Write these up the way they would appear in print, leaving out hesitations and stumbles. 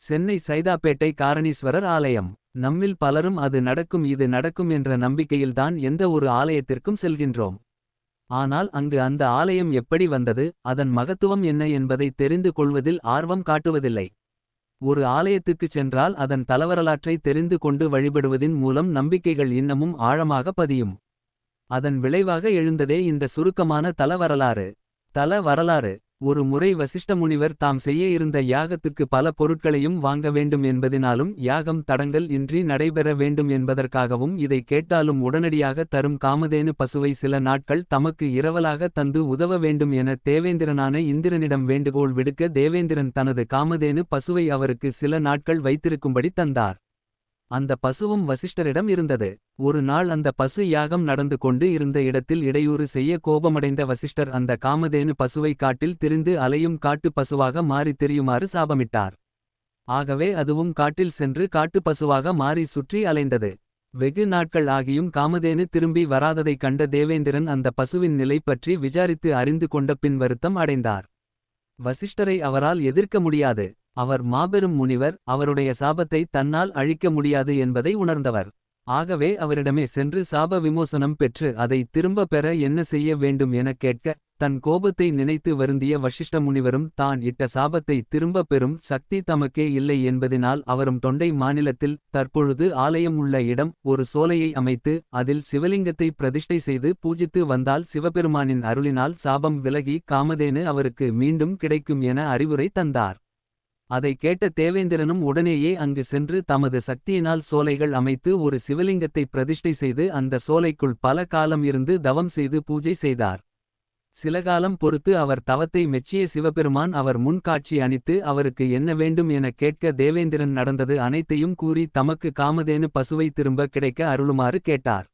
சென்னை சைதாப்பேட்டை காரணீஸ்வரர் ஆலயம். நம்மில் பலரும் அது நடக்கும் இது நடக்கும் என்ற நம்பிக்கையில்தான் எந்த ஒரு ஆலயத்திற்கும் செல்கின்றோம். ஆனால் அங்கு அந்த ஆலயம் எப்படி வந்தது, அதன் மகத்துவம் என்ன என்பதை தெரிந்து கொள்வதில் ஆர்வம் காட்டுவதில்லை. ஒரு ஆலயத்துக்குச் சென்றால் அதன் தலவரலாற்றை தெரிந்து கொண்டு வழிபடுவதின் மூலம் நம்பிக்கைகள் இன்னமும் ஆழமாக பதியும். அதன் விளைவாக எழுந்ததே இந்த சுருக்கமான தல வரலாறு. தல வரலாறு. ஒரு முறை வசிஷ்ட முனிவர் தாம் செய்ய இருந்த யாகத்துக்கு பல பொருட்களையும் வாங்க வேண்டும் என்பதினாலும் யாகம் தடங்கல் இன்றி நடைபெற வேண்டும் என்பதற்காகவும் இதை கேட்டாலும் உடனடியாக தரும் காமதேனு பசுவை சில நாட்கள் தமக்கு இரவலாக தந்து உதவ வேண்டும் என தேவேந்திரனான இந்திரனிடம் வேண்டுகோள் விடுக்க தேவேந்திரன் தனது காமதேனு பசுவை அவருக்கு சில நாட்கள் வைத்திருக்கும்படி தந்தார். அந்த பசுவும் வசிஷ்டரிடம் இருந்தது. ஒரு நாள் அந்த பசு யாகம் நடந்து கொண்டு இருந்த இடத்தில் இடையூறு செய்ய கோபமடைந்த வசிஷ்டர் அந்த காமதேனு பசுவை காட்டில் திரிந்து அலையும் காட்டு பசுவாக மாறி திரியுமாறு சாபமிட்டார். ஆகவே அதுவும் காட்டில் சென்று காட்டு பசுவாக மாறி சுற்றி அலைந்தது. வெகு நாட்கள் ஆகியும் காமதேனு திரும்பி வராததைக் கண்ட தேவேந்திரன் அந்த பசுவின் நிலை பற்றி விசாரித்து அறிந்து கொண்ட பின் வருத்தம் அடைந்தார். வசிஷ்டரை அவரால் எதிர்க்க முடியாது. அவர் மாபெரும் முனிவர், அவருடைய சாபத்தை தன்னால் அழிக்க முடியாது என்பதை உணர்ந்தவர். ஆகவே அவரிடமே சென்று சாப விமோசனம் பெற்று அதை திரும்ப பெற என்ன செய்ய வேண்டும் எனக் கேட்க, தன் கோபத்தை நினைத்து வருந்திய வசிஷ்ட முனிவரும் தான் இட்ட சாபத்தை திரும்ப பெறும் சக்தி தமக்கே இல்லை என்பதினால் அவரும் தொண்டை மாநிலத்தில் தற்பொழுது ஆலயம் உள்ள இடம் ஒரு சோலையை அமைத்து அதில் சிவலிங்கத்தை பிரதிஷ்டை செய்து பூஜித்து வந்தால் சிவபெருமானின் அருளினால் சாபம் விலகி காமதேனு அவருக்கு மீண்டும் கிடைக்கும் என அறிவுரை தந்தார். அதை கேட்ட தேவேந்திரனும் உடனேயே அங்கு சென்று தமது சக்தியினால் சோலைகள் அமைத்து ஒரு சிவலிங்கத்தை பிரதிஷ்டை செய்து அந்த சோலைக்குள் பல காலம் இருந்து தவம் செய்து பூஜை செய்தார். சில காலம் பொறுத்து அவர் தவத்தை மெச்சிய சிவபெருமான் அவர் முன் காட்சி அளித்து அவருக்கு என்ன வேண்டும் எனக் கேட்க தேவேந்திரன் நடந்தது அனைத்தையும் கூறி தமக்கு காமதேனு பசுவை திரும்ப கிடைக்க அருளுமாறு கேட்டார்.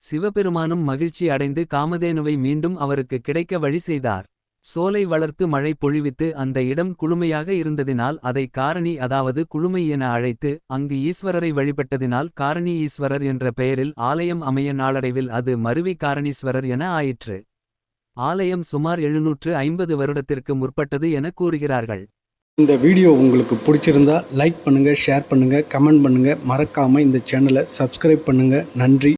சிவபெருமானும் மகிழ்ச்சி அடைந்து காமதேனுவை மீண்டும் அவருக்கு கிடைக்க வழி செய்தார். சோலை வளர்த்து மழை பொழிவித்து அந்த இடம் குளுமையாக இருந்ததினால் அதை காரணி அதாவது குளுமை என அழைத்து அங்கு ஈஸ்வரரை வழிபட்டதினால் காரணி ஈஸ்வரர் என்ற பெயரில் ஆலயம் அமைய நாளடைவில் அது மருவி காரணீஸ்வரர் என ஆயிற்று. ஆலயம் சுமார் 750 வருடத்திற்கு முற்பட்டது என கூறுகிறார்கள். இந்த வீடியோ உங்களுக்கு பிடிச்சிருந்தா லைக் பண்ணுங்க, ஷேர் பண்ணுங்க, கமெண்ட் பண்ணுங்க. மறக்காம இந்த சேனலை சப்ஸ்கிரைப் பண்ணுங்க. நன்றி.